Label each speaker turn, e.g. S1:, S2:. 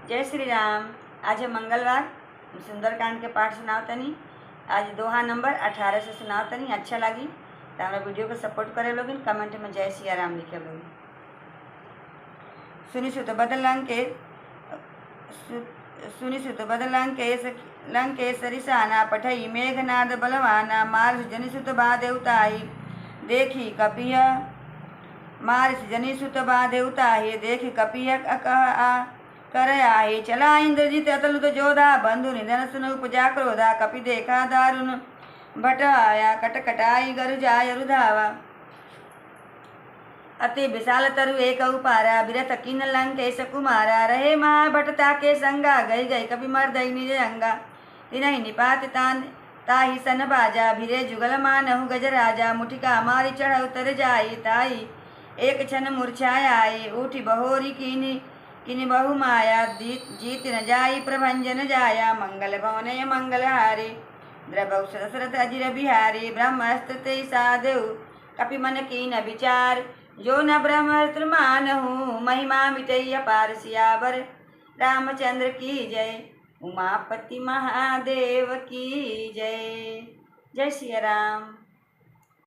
S1: जय श्री राम। आज है मंगलवार। सुंदरकांड के पाठ सुनावतनी। आज दोहा नंबर 18 से सुनावतनी। अच्छा लगी तो हमारा वीडियो को सपोर्ट करे लोग। कमेंट में जय सिया राम लिखे लोग। सुनिसुत लंकेशरी साना पठई मेघनाद बलवाना मार्ष जनिसुत बा देवताई देखी कपिय मार्ष जनिसुत बा देवताही देखी कपिय कर आही चला इंद्रजीत अतलुत जोधा बंधु निधन सुन उपजा क्रोधा कपि देखा दारुण भट आया कटकटाई गरु जाय रुधावा अति विशाल तरु एक उपारा बिरथ किन लंकेश कुमारा रहे महा भटता के संगा गई गई कपि मर्दई निज अंगा तिनहि निपात ताही सन बाजा भिरे जुगल मानहु गज राजा मुठिका मारी चढ़ उतर जाई ताई एक क्षण मूर्छाया आई उठी बहोरी किनि बहु माया जीत न जाई प्रभंजन जाया मंगल भवने मंगलहारी द्रभौ दशरथ अजिर बिहारी ब्रह्मास्त्र ते साधु कपि मन कीन विचार जो न ब्रह्मास्त्र मानहु महिमा मिटई अपार सियावर रामचंद्र की जय उमापति महादेव की जय। जय सिया राम।